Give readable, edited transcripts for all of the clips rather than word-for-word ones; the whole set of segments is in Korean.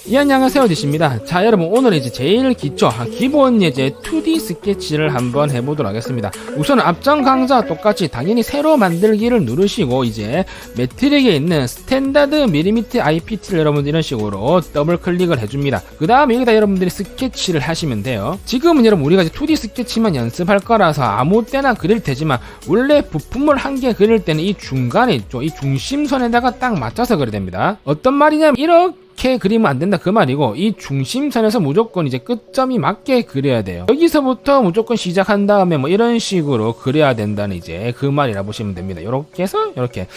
예, 안녕하세요, 디씨입니다. 자, 여러분, 오늘 이제 제일 기본 예제 2D 스케치를 한번 해보도록 하겠습니다. 우선 앞장 강좌 똑같이 당연히 새로 만들기를 누르시고 이제 매트릭에 있는 스탠다드 밀리미터 IPT를 여러분들 이런 식으로 더블 클릭을 해줍니다. 그 다음에 여기다 여러분들이 스케치를 하시면 돼요. 지금은 여러분 우리가 이제 2D 스케치만 연습할 거라서 아무 때나 그릴 테지만 원래 부품을 한 개 그릴 때는 이 중간에 있죠. 이 중심선에다가 딱 맞춰서 그려야 됩니다. 어떤 말이냐면 이렇게 그리면 안 된다 그 말이고, 이 중심선에서 무조건 이제 끝점이 맞게 그려야 돼요. 여기서부터 무조건 시작한 다음에 뭐 이런 식으로 그려야 된다는 이제 그 말이라 보시면 됩니다. 요렇게 해서 요렇게.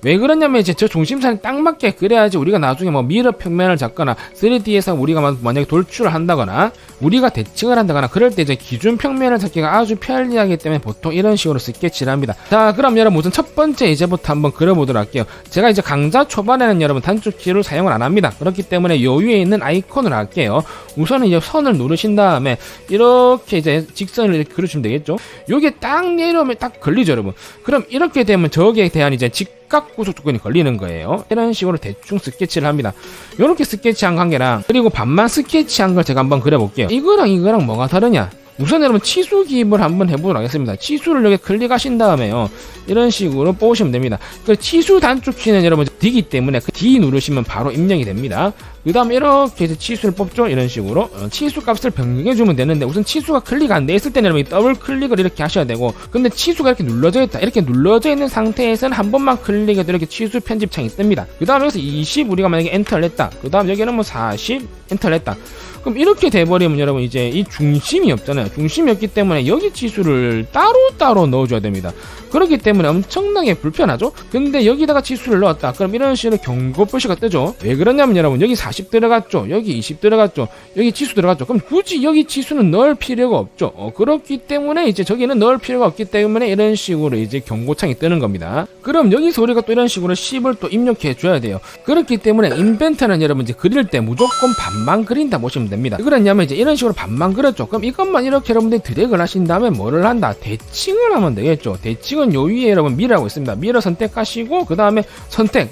왜 그러냐면 이제 저 중심선에 딱 맞게 그려야지 우리가 나중에 뭐 미러 평면을 잡거나 3D에서 우리가 만약에 돌출을 한다거나 우리가 대칭을 한다거나 그럴 때 이제 기준 평면을 잡기가 아주 편리하기 때문에 보통 이런 식으로 스케치를 합니다. 자, 그럼 여러분 우선 첫 번째 예제부터 한번 그려보도록 할게요. 제가 이제 강좌 초반에는 여러분 단축 키를 사용을 안 합니다. 그렇기 때문에 요 위에 있는 아이콘을 할게요. 우선은 이제 선을 누르신 다음에 이렇게 이제 직선을 이렇게 그려주면 되겠죠. 요게 딱 내려오면 딱 걸리죠, 여러분. 그럼 이렇게 되면 저기에 대한 이제 직각 구속 조건이 걸리는 거예요. 이런 식으로 대충 스케치를 합니다. 요렇게 스케치한 관계랑 그리고 반만 스케치한 걸 제가 한번 그려볼게요. 이거랑 뭐가 다르냐? 우선 여러분 치수 기입을 한번 해보도록 하겠습니다. 치수를 여기 클릭하신 다음에요, 이런 식으로 뽑으시면 됩니다. 그 치수 단축키는 여러분 D이기 때문에 그 D 누르시면 바로 입력이 됩니다. 그 다음에 이렇게 해서 치수를 뽑죠. 이런 식으로 치수 값을 변경해주면 되는데, 우선 치수가 클릭 안 돼 있을 때는 여러분 더블 클릭을 이렇게 하셔야 되고, 근데 치수가 이렇게 눌러져 있다, 이렇게 눌러져 있는 상태에서는 한 번만 클릭해도 이렇게 치수 편집창이 뜹니다. 그 다음에 여기서 20 우리가 만약에 엔터를 했다, 그 다음 여기는 뭐 40 엔터를 했다, 그럼 이렇게 돼버리면 여러분 이제 이 중심이 없잖아요. 중심이 없기 때문에 여기 치수를 따로 넣어줘야 됩니다. 그렇기 때문에 엄청나게 불편하죠. 근데 여기다가 치수를 넣었다, 그럼 이런 식으로 경고 표시가 뜨죠. 왜 그러냐면 여러분 여기 40 들어갔죠, 여기 20 들어갔죠, 여기 치수 들어갔죠. 그럼 굳이 여기 치수는 넣을 필요가 없죠. 그렇기 때문에 이제 저기는 넣을 필요가 없기 때문에 이런 식으로 이제 경고창이 뜨는 겁니다. 그럼 여기서 우리가 또 이런 식으로 10을 또 입력해 줘야 돼요. 그렇기 때문에 인벤터는 여러분 이제 그릴 때 무조건 반만 그린다 보시면 됩니다. 왜 그러냐면 이제 이런 식으로 반만 그렸죠. 그럼 이것만 이렇게 여러분들이 드래그를 하신 다음에 뭐를 한다? 대칭을 하면 되겠죠. 대칭은 요 위에 여러분 미러라고 있습니다. 미러 선택하시고 그 다음에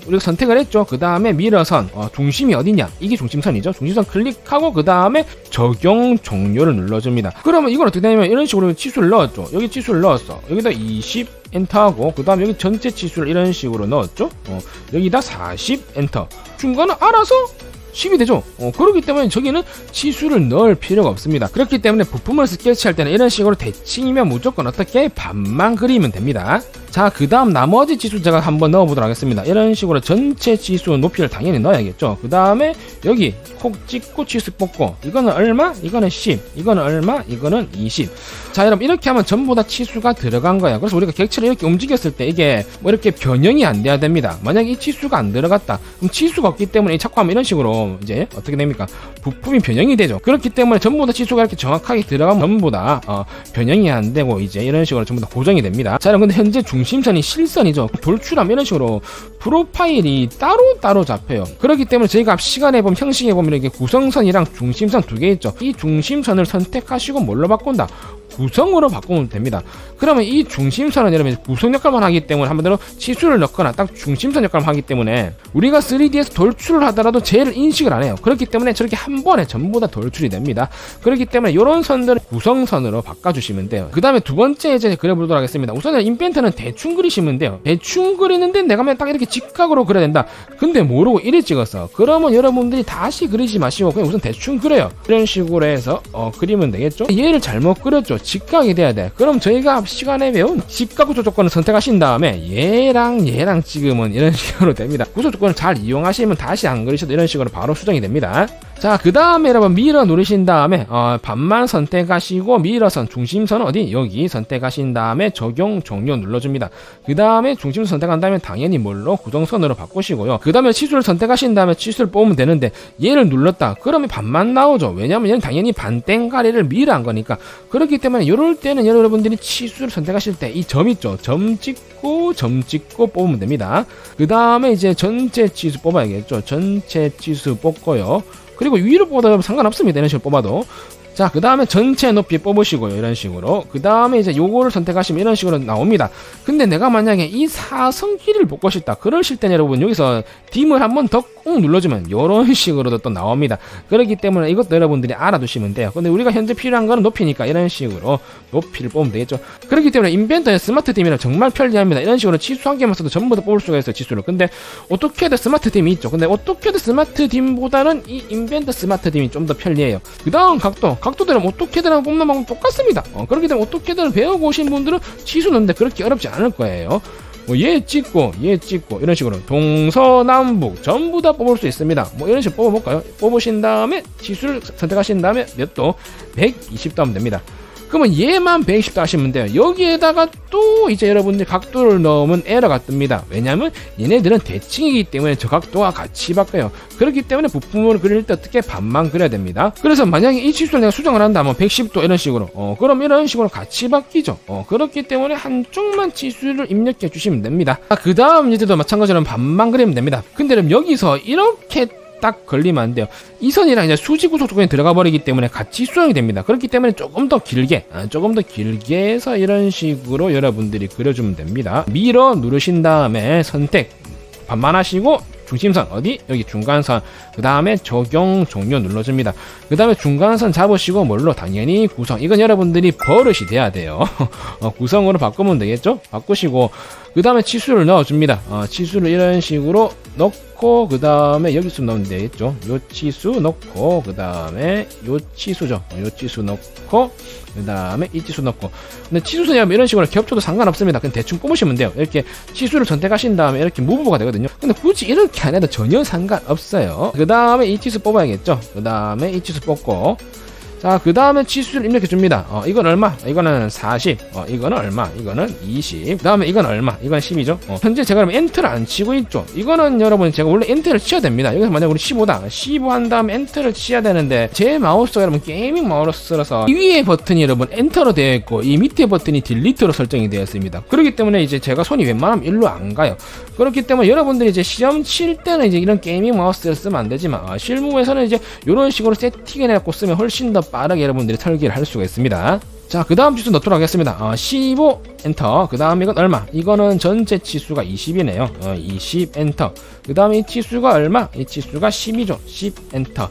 우리가 선택을 했죠. 그 다음에 미러선 중심이 어디냐? 이게 중심선이죠. 중심선 클릭하고 그 다음에 적용 종료를 눌러줍니다. 그러면 이건 어떻게 되냐면 이런 식으로 치수를 넣었죠. 여기 치수를 넣었어. 여기다 20 엔터하고 그 다음 여기 전체 치수를 이런 식으로 넣었죠. 여기다 40 엔터. 중간은 알아서 10이 되죠. 그렇기 때문에 저기는 치수를 넣을 필요가 없습니다. 그렇기 때문에 부품을 스케치할 때는 이런 식으로 대칭이면 무조건 어떻게 반만 그리면 됩니다. 자, 그 다음 나머지 치수 제가 한번 넣어보도록 하겠습니다. 이런 식으로 전체 치수 높이를 당연히 넣어야겠죠. 그 다음에 여기 콕 찍고 치수 뽑고, 이거는 얼마? 이거는 10, 이거는 얼마? 이거는 20. 자, 여러분 이렇게 하면 전부 다 치수가 들어간 거예요. 그래서 우리가 객체를 이렇게 움직였을 때 이게 뭐 이렇게 변형이 안 돼야 됩니다. 만약에 이 치수가 안 들어갔다, 그럼 치수가 없기 때문에 자꾸 하면 이런 식으로 이제 어떻게 됩니까? 부품이 변형이 되죠. 그렇기 때문에 전부 다 치수가 이렇게 정확하게 들어가면 전부 다 변형이 안 되고 이제 이런 식으로 전부 다 고정이 됩니다. 자, 여러분 근데 현재 중심선이 실선이죠. 돌출하면 이런 식으로 프로파일이 따로 잡혀요. 그렇기 때문에 저희가 앞 시간에 보면 형식에 보면 이렇게 구성선이랑 중심선 두 개 있죠. 이 중심선을 선택하시고 뭘로 바꾼다? 구성으로 바꾸면 됩니다. 그러면 이 중심선은 여러분 구성 역할만 하기 때문에 한마디로 치수를 넣거나 딱 중심선 역할만 하기 때문에 우리가 3D에서 돌출을 하더라도 쟤를 인식을 안 해요. 그렇기 때문에 저렇게 한 번에 전부 다 돌출이 됩니다. 그렇기 때문에 이런 선들을 구성선으로 바꿔주시면 돼요. 그 다음에 두 번째 예제 그려보도록 하겠습니다. 우선은 인벤터는 대충 그리시면 돼요. 대충 그리는데 내가 그냥 딱 이렇게 직각으로 그려야 된다. 근데 모르고 이래 찍었어. 그러면 여러분들이 다시 그리지 마시고 그냥 우선 대충 그려요. 이런 식으로 해서 그리면 되겠죠. 얘를 잘못 그렸죠. 직각이 돼야 돼. 그럼 저희가 앞 시간에 배운 직각 구조 조건을 선택하신 다음에 얘랑 지금은 이런 식으로 됩니다. 구조 조건을 잘 이용하시면 다시 안 그리셔도 이런 식으로 바로 수정이 됩니다. 자, 그 다음에 여러분 미러 누르신 다음에 반만 선택하시고 미러선 중심선은 어디? 여기 선택하신 다음에 적용 종료 눌러줍니다. 그 다음에 중심선 선택한 다음에 당연히 뭘로? 구동선으로 바꾸시고요. 그 다음에 치수를 선택하신 다음에 치수를 뽑으면 되는데 얘를 눌렀다 그러면 반만 나오죠. 왜냐면 얘는 당연히 반땡가리를 미러한 거니까. 그렇기 때문에 이럴 때는 여러분들이 치수를 선택하실 때 이 점 있죠. 점 찍고 뽑으면 됩니다. 그 다음에 이제 전체 치수 뽑아야겠죠. 전체 치수 뽑고요. 그리고 위로 뽑아도 상관없습니다. 이런 식으로 뽑아도. 자, 그 다음에 전체 높이 뽑으시고요. 이런 식으로. 그 다음에 이제 요거를 선택하시면 이런 식으로 나옵니다. 근데 내가 만약에 이 사선 길이를 뽑고 싶다. 그러실 때는 여러분 여기서 딤을 한번 더 꾹 눌러주면 이런 식으로도 또 나옵니다. 그렇기 때문에 이것도 여러분들이 알아두시면 돼요. 근데 우리가 현재 필요한 거는 높이니까 이런 식으로 높이를 뽑으면 되겠죠. 그렇기 때문에 인벤터의 스마트 딤이랑 정말 편리합니다. 이런 식으로 치수 한 개만 써도 전부 다 뽑을 수가 있어요. 치수를. 근데 오토캐드 스마트 딤이 있죠. 근데 오토캐드 스마트 딤보다는 이 인벤터 스마트 딤이 좀 더 편리해요. 그 다음 각도들은 오토캐드랑 뽑는 방법 똑같습니다. 그렇기 때문에 오토캐드를 배우고 오신 분들은 치수 넣는데 그렇게 어렵지 않을 거예요. 뭐 얘 찍고 이런 식으로 동서남북 전부 다 뽑을 수 있습니다. 뭐 이런 식으로 뽑아볼까요? 뽑으신 다음에 치수를 선택하신 다음에 몇 도? 120도 하면 됩니다. 그러면 얘만 120도 하시면 돼요. 여기에다가 또 이제 여러분들 각도를 넣으면 에러가 뜹니다. 왜냐면 얘네들은 대칭이기 때문에 저 각도와 같이 바뀌어요. 그렇기 때문에 부품을 그릴 때 어떻게 반만 그려야 됩니다. 그래서 만약에 이 치수를 내가 수정을 한다면 110도 이런 식으로 그럼 이런 식으로 같이 바뀌죠. 그렇기 때문에 한쪽만 치수를 입력해 주시면 됩니다. 그 다음 이제도 마찬가지로 반만 그리면 됩니다. 근데 그럼 여기서 이렇게 딱 걸리면 안 돼요. 이 선이랑 이제 수직 구속 조건이 들어가 버리기 때문에 같이 수정이 됩니다. 그렇기 때문에 조금 더 길게 해서 이런 식으로 여러분들이 그려주면 됩니다. 밀어 누르신 다음에 선택 반만 하시고 중심선 어디? 여기 중간선. 그 다음에 적용 종료 눌러줍니다. 그 다음에 중간선 잡으시고 뭘로? 당연히 구성. 이건 여러분들이 버릇이 돼야 돼요. 구성으로 바꾸면 되겠죠? 바꾸시고 그 다음에 치수를 넣어줍니다. 치수를 이런 식으로 넣고 그 다음에 여기서 넣으면 되겠죠? 요 치수 넣고 그 다음에 요 치수죠. 요 치수 넣고 그 다음에 이 치수 넣고. 근데 치수선이라면 이런 식으로 겹쳐도 상관없습니다. 그냥 대충 뽑으시면 돼요. 이렇게 치수를 선택하신 다음에 이렇게 무브가 되거든요. 근데 굳이 이렇게 안 해도 전혀 상관없어요. 그 다음에 이 치수 뽑아야겠죠. 그 다음에 이 치수 뽑고 자, 그 다음에 치수를 입력해 줍니다. 이건 얼마? 이거는 40. 이거는 얼마? 이거는 20. 그 다음에 이건 얼마? 이건 10이죠. 현재 제가 그러면 엔터를 안 치고 있죠. 이거는 여러분 제가 원래 엔터를 치야 됩니다. 여기서 만약 우리 15다. 15 한 다음에 엔터를 치야 되는데 제 마우스가 여러분 게이밍 마우스라서 이 위에 버튼이 여러분 엔터로 되어 있고 이 밑에 버튼이 딜리트로 설정이 되어 있습니다. 그렇기 때문에 이제 제가 손이 웬만하면 일로 안 가요. 그렇기 때문에 여러분들이 이제 시험 칠 때는 이제 이런 게이밍 마우스를 쓰면 안 되지만 실무에서는 이제 이런 식으로 세팅해갖고 쓰면 훨씬 더 빠르게 여러분들이 설계를 할 수가 있습니다. 자, 그 다음 치수 넣도록 하겠습니다. 15 엔터. 그 다음 이건 얼마? 이거는 전체 치수가 20이네요. 20 엔터. 그 다음에 이 치수가 얼마? 이 치수가 10이죠. 10 엔터.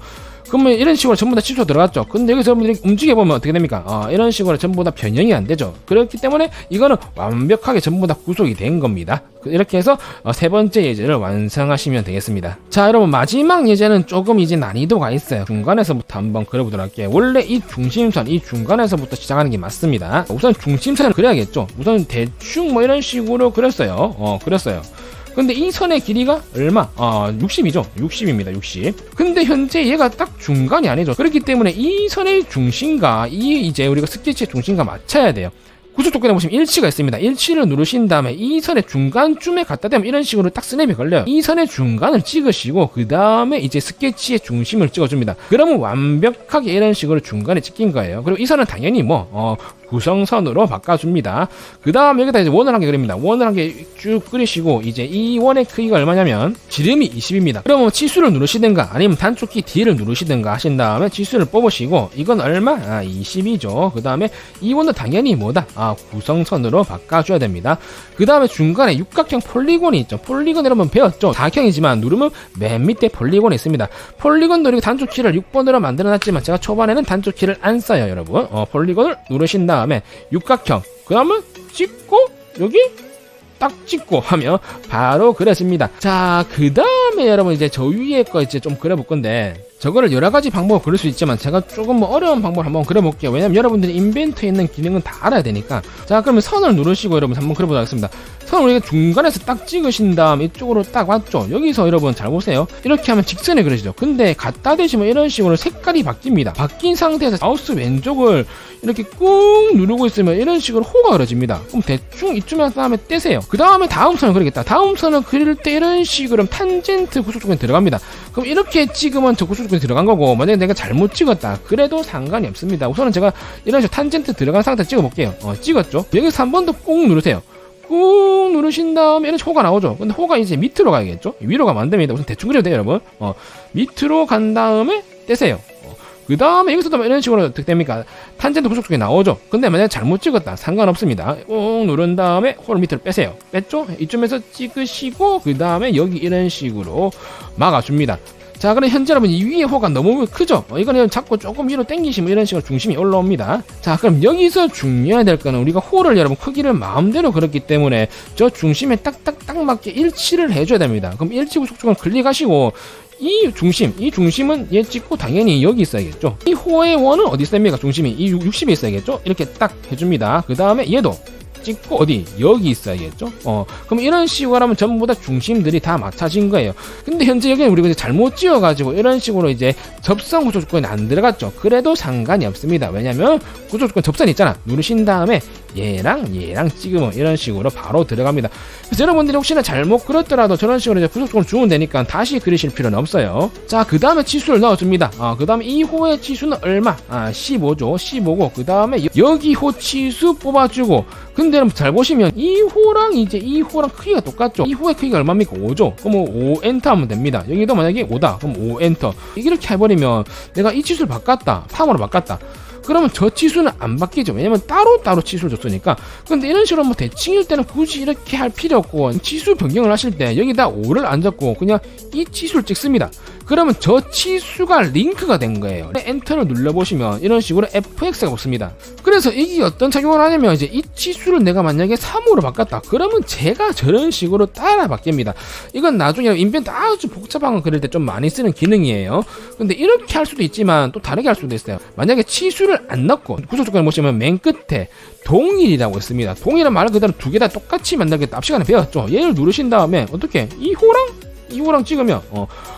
그러면 이런 식으로 전부 다 치수가 들어갔죠. 근데 여기서 여러분들이 움직여보면 어떻게 됩니까? 이런 식으로 전부 다 변형이 안 되죠. 그렇기 때문에 이거는 완벽하게 전부 다 구속이 된 겁니다. 이렇게 해서 세 번째 예제를 완성하시면 되겠습니다. 자, 여러분 마지막 예제는 조금 이제 난이도가 있어요. 중간에서부터 한번 그려보도록 할게요. 원래 이 중심선, 이 중간에서부터 시작하는 게 맞습니다. 우선 중심선을 그려야겠죠. 우선 대충 뭐 이런 식으로 그렸어요. 근데 이 선의 길이가 얼마? 60이죠. 60입니다. 60. 근데 현재 얘가 딱 중간이 아니죠. 그렇기 때문에 이 선의 중심과 이제 우리가 스케치의 중심과 맞춰야 돼요. 구속 조건에 보시면 일치가 있습니다. 일치를 누르신 다음에 이 선의 중간쯤에 갖다 대면 이런 식으로 딱 스냅이 걸려요. 이 선의 중간을 찍으시고 그 다음에 이제 스케치의 중심을 찍어줍니다. 그러면 완벽하게 이런 식으로 중간에 찍힌 거예요. 그리고 이 선은 당연히 구성선으로 바꿔줍니다. 그 다음 여기다 이제 원을 한 개 그립니다. 원을 한 개 쭉 그리시고 이제 이 원의 크기가 얼마냐면 지름이 20입니다. 그러면 치수를 누르시든가 아니면 단축키 D를 누르시든가 하신 다음에 치수를 뽑으시고 이건 얼마? 20이죠. 그 다음에 이 원은 당연히 뭐다? 구성선으로 바꿔줘야 됩니다. 그 다음에 중간에 육각형 폴리곤이 있죠. 폴리곤 여러분 배웠죠? 다각형이지만 누르면 맨 밑에 폴리곤이 있습니다. 폴리곤도 이렇게 단축키를 6번으로 만들어놨지만 제가 초반에는 단축키를 안 써요, 여러분. 폴리곤을 누르신 다음에 육각형 그 다음에 찍고 여기 딱 찍고 하면 바로 그려집니다. 자, 그 다음에 여러분 이제 저 위에 거 이제 좀 그려볼 건데 저거를 여러 가지 방법으로 그릴 수 있지만 제가 조금 어려운 방법을 한번 그려볼게요. 왜냐면 여러분들이 인벤트에 있는 기능은 다 알아야 되니까. 자, 그러면 선을 누르시고 여러분 한번 그려보도록 하겠습니다. 선을 우리가 중간에서 딱 찍으신 다음 이쪽으로 딱 왔죠. 여기서 여러분 잘 보세요. 이렇게 하면 직선에 그려지죠. 근데 갖다 대시면 이런 식으로 색깔이 바뀝니다. 바뀐 상태에서 마우스 왼쪽을 이렇게 꾹 누르고 있으면 이런 식으로 호가 그려집니다. 그럼 대충 이쯤에 다음에 떼세요. 그 다음에 다음 선을 그리겠다. 다음 선을 그릴 때 이런 식으로 탄젠트 구속 조건이 들어갑니다. 그럼 이렇게 찍으면 저 구속 조건이 들어간 거고, 만약에 내가 잘못 찍었다 그래도 상관이 없습니다. 우선은 제가 이런 식으로 탄젠트 들어간 상태 찍어볼게요. 찍었죠. 여기서 한 번 더 꾹 누르세요. 꾹 누르신 다음에 이런 호가 나오죠. 근데 호가 이제 밑으로 가야겠죠. 위로 가면 안 됩니다. 우선 대충 그려도 돼요, 여러분. 밑으로 간 다음에 떼세요. 그 다음에 여기서도 이런 식으로 어떻게 됩니까? 탄젠트 구속 쪽에 나오죠. 근데 만약에 잘못 찍었다 상관없습니다. 꾹 누른 다음에 홀 밑으로 빼세요. 뺐죠? 이쯤에서 찍으시고 그 다음에 여기 이런 식으로 막아줍니다. 자, 그럼 현재 여러분 이 위에 호가 너무 크죠? 이거는 자꾸 조금 위로 당기시면 이런 식으로 중심이 올라옵니다. 자, 그럼 여기서 중요해야 될 거는 우리가 호를 여러분 크기를 마음대로 그렸기 때문에 저 중심에 딱딱딱 맞게 일치를 해줘야 됩니다. 그럼 일치 구속 쪽은 클릭하시고 이 중심은 얘 찍고 당연히 여기 있어야겠죠. 이 호의 원은 어디 있습니까? 중심이 이 60에 있어야겠죠. 이렇게 딱 해줍니다. 그 다음에 얘도 찍고 어디 여기 있어야겠죠. 그럼 이런 식으로 하면 전부 다 중심들이 다 맞춰진 거예요. 근데 현재 여기는 우리가 이제 잘못 지어가지고 이런 식으로 이제 접선 구조 조건이 안 들어갔죠. 그래도 상관이 없습니다. 왜냐면 구조 조건 접선 있잖아. 누르신 다음에 얘랑 찍으면 이런 식으로 바로 들어갑니다. 그래서 여러분들이 혹시나 잘못 그렸더라도 저런 식으로 이제 구조 조건을 주면 되니까 다시 그리실 필요는 없어요. 자, 그 다음에 치수를 넣어줍니다. 그 다음에 이 호의 치수는 얼마? 15죠. 15고 그 다음에 여기 호 치수 뽑아주고. 근데 여러분 잘 보시면 이 호랑 이제 이 호랑 크기가 똑같죠. 이 호의 크기가 얼마입니까? 5죠. 그럼 5 엔터 하면 됩니다. 여기도 만약에 5다. 그럼 5 엔터. 이렇게 해버리면 내가 이 치수를 바꿨다. 3으로 바꿨다. 그러면 저 치수는 안 바뀌죠. 왜냐면 따로따로 치수를 줬으니까. 근데 이런 식으로 뭐 대칭일 때는 굳이 이렇게 할 필요 없고 치수 변경을 하실 때 여기다 5를 안 적고 그냥 이 치수를 찍습니다. 그러면 저 치수가 링크가 된 거예요. 엔터를 눌러보시면 이런 식으로 fx가 붙습니다. 그래서 이게 어떤 작용을 하냐면 이제 이 치수를 내가 만약에 3으로 바꿨다. 그러면 제가 저런 식으로 따라 바뀝니다. 이건 나중에 인벤트 아주 복잡한 거 그릴 때 좀 많이 쓰는 기능이에요. 근데 이렇게 할 수도 있지만 또 다르게 할 수도 있어요. 만약에 치수를 안 넣고 구조 조건을 보시면 맨 끝에 동일이라고 있습니다. 동일은 말 그대로 두 개 다 똑같이 만들겠다. 앞 시간에 배웠죠. 얘를 누르신 다음에 어떻게 이 호랑 찍으면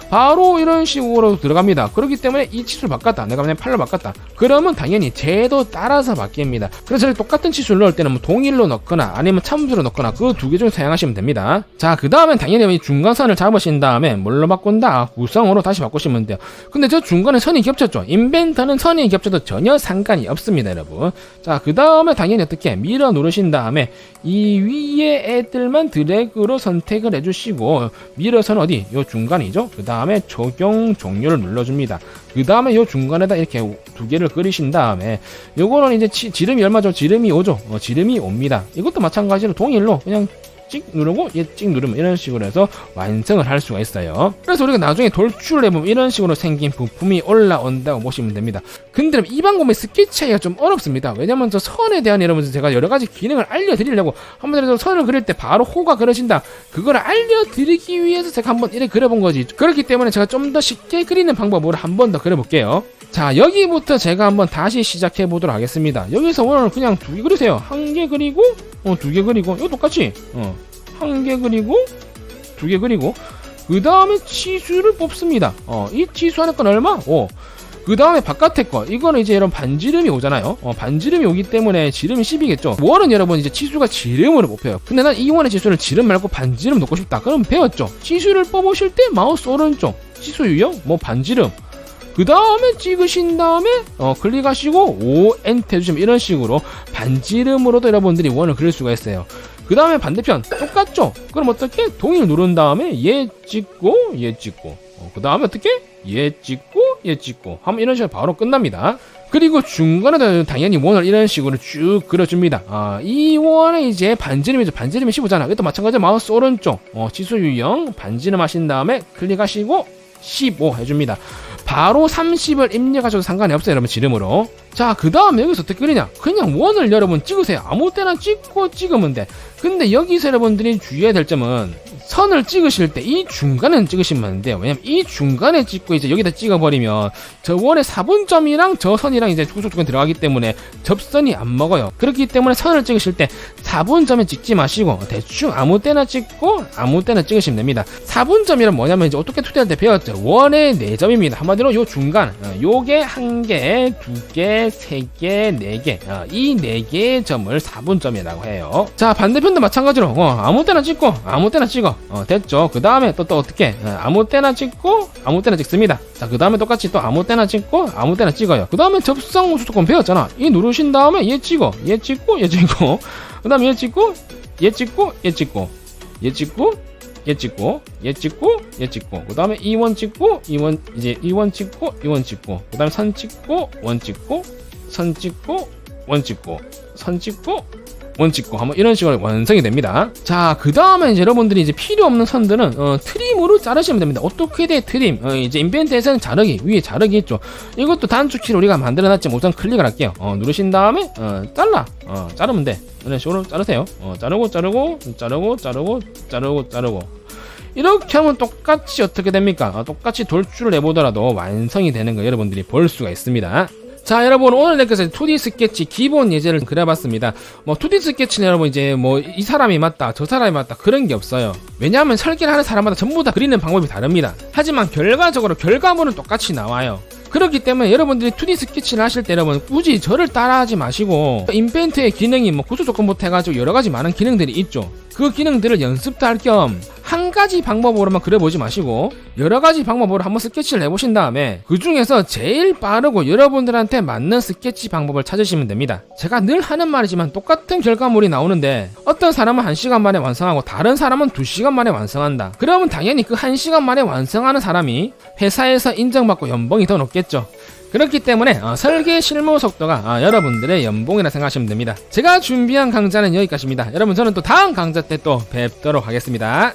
바로 이런 식으로 들어갑니다. 그렇기 때문에 이 치수를 바꿨다. 내가 만약에 8로 바꿨다. 그러면 당연히 쟤도 따라서 바뀝니다. 그래서 똑같은 치수를 넣을 때는 뭐 동일로 넣거나 아니면 참수로 넣거나 그 두 개 중 사용하시면 됩니다. 자, 그 다음에 당연히 이 중간선을 잡으신 다음에 뭘로 바꾼다? 구성으로 다시 바꾸시면 돼요. 근데 저 중간에 선이 겹쳤죠. 인벤터는 선이 겹쳐도 전혀 상관이 없습니다, 여러분. 자, 그 다음에 당연히 어떻게 밀어 누르신 다음에 이 위에 애들만 드래그로 선택을 해주시고 밀어서는 어디? 요 중간이죠. 그 다음에 적용 종료를 눌러줍니다. 그 다음에 요 중간에다 이렇게 두 개를 그리신 다음에 요거는 이제 지름이 얼마죠? 지름이 5죠. 지름이 5입니다. 이것도 마찬가지로 동일로 그냥 찍 누르고 얘 찍 누르면 이런 식으로 해서 완성을 할 수가 있어요. 그래서 우리가 나중에 돌출을 해보면 이런 식으로 생긴 부품이 올라온다고 보시면 됩니다. 근데 이 방법의 스케치하기가 좀 어렵습니다. 왜냐면 저 선에 대한 여러분들 제가 여러가지 기능을 알려드리려고 한번 선을 그릴 때 바로 호가 그려진다. 그걸 알려드리기 위해서 제가 한번 이렇게 그려본 거지. 그렇기 때문에 제가 좀 더 쉽게 그리는 방법으로 한 번 더 그려볼게요. 자, 여기부터 제가 한번 다시 시작해 보도록 하겠습니다. 여기서 오늘 그냥 두 개 그리세요. 한 개 그리고 두 개 그리고 이거 똑같이 한 개 그리고 두 개 그리고 그 다음에 치수를 뽑습니다. 이 치수 하는 건 얼마? 5. 그 다음에 바깥에 거 이거는 이제 여러분 반지름이 오잖아요. 반지름이 오기 때문에 지름이 10이겠죠. 원은 여러분 이제 치수가 지름으로 뽑혀요. 근데 난 이 원의 치수를 지름 말고 반지름 놓고 싶다. 그럼 배웠죠. 치수를 뽑으실 때 마우스 오른쪽 치수 유형 뭐 반지름 그 다음에 찍으신 다음에 클릭하시고 5 엔터 해주시면 이런 식으로 반지름으로도 여러분들이 원을 그릴 수가 있어요. 그 다음에 반대편 똑같죠? 그럼 어떻게? 동일 누른 다음에 얘 찍고 그 다음에 어떻게? 얘 찍고 하면 이런 식으로 바로 끝납니다. 그리고 중간에도 당연히 원을 이런 식으로 쭉 그려줍니다. 이 원은 이제 반지름이죠. 반지름이 15잖아. 이것도 마찬가지로 마우스 오른쪽 치수 유형 반지름 하신 다음에 클릭하시고 15 해줍니다. 바로 30을 입력하셔도 상관이 없어요, 여러분. 지름으로. 자, 그 다음에 여기서 어떻게 그리냐? 그냥 원을 여러분 찍으세요. 아무 때나 찍고 찍으면 돼. 근데 여기서 여러분들이 주의해야 될 점은 선을 찍으실 때 이 중간은 찍으시면 안 돼요. 왜냐면 이 중간에 찍고 이제 여기다 찍어버리면 저 원의 4분점이랑 저 선이랑 이제 조금 들어가기 때문에 접선이 안 먹어요. 그렇기 때문에 선을 찍으실 때 4분점에 찍지 마시고 대충 아무 때나 찍고 아무 때나 찍으시면 됩니다. 4분점이란 뭐냐면 이제 어떻게 투대할 때 배웠죠. 원의 4점입니다. 한마디로 요 중간 요게 1개, 2개, 3개, 4개 이 4개의 점을 4분점이라고 해요. 자, 반대편도 마찬가지로 아무 때나 찍고 아무 때나 찍어 됐죠. 그 다음에 또 어떻게 아무 때나 찍고 아무 때나 찍습니다. 자, 그 다음에 똑같이 또 아무 때나 찍고 아무 때나 찍어요. 그 다음에 접선 우수 조건 배웠잖아. 이 누르신 다음에 얘 찍고 그 다음에 얘 찍고 얘 찍고 얘 찍고 얘 찍고 그 다음에 2원 찍고 2원 이제 2원 찍고 2원 찍고 그 다음에 선 찍고 원 찍고 선 찍고 원 찍고 선 찍고 원 찍고 한번 이런 식으로 완성이 됩니다. 자, 그 다음에 이제 여러분들이 이제 필요 없는 선들은 트림으로 자르시면 됩니다. 어떻게 돼 트림? 이제 인벤트에서는 자르기 위에 자르기 있죠. 이것도 단축키로 우리가 만들어놨지만 우선 클릭을 할게요. 누르신 다음에 자르면 돼. 이런 식으로 자르세요. 자르고 자르고 자르고 자르고 자르고 자르고 이렇게 하면 똑같이 어떻게 됩니까? 똑같이 돌출을 해보더라도 완성이 되는 거 여러분들이 볼 수가 있습니다. 자, 여러분 오늘 이렇게 해서 2D 스케치 기본 예제를 그려봤습니다. 2D 스케치는 여러분 이제 이 사람이 맞다 저 사람이 맞다 그런 게 없어요. 왜냐하면 설계를 하는 사람마다 전부 다 그리는 방법이 다릅니다. 하지만 결과적으로 결과물은 똑같이 나와요. 그렇기 때문에 여러분들이 2D 스케치를 하실 때 여러분 굳이 저를 따라하지 마시고 인벤트의 기능이 구조 조건부터 해가지고 여러가지 많은 기능들이 있죠. 그 기능들을 연습도 할 겸 한 가지 방법으로만 그려보지 마시고 여러가지 방법으로 한번 스케치를 해보신 다음에 그 중에서 제일 빠르고 여러분들한테 맞는 스케치 방법을 찾으시면 됩니다. 제가 늘 하는 말이지만 똑같은 결과물이 나오는데 어떤 사람은 1시간 만에 완성하고 다른 사람은 2시간 만에 완성한다. 그러면 당연히 그 1시간 만에 완성하는 사람이 회사에서 인정받고 연봉이 더 높겠죠. 그렇기 때문에 설계 실무 속도가 여러분들의 연봉이라 생각하시면 됩니다. 제가 준비한 강좌는 여기까지입니다. 여러분 저는 또 다음 강좌 때 또 뵙도록 하겠습니다.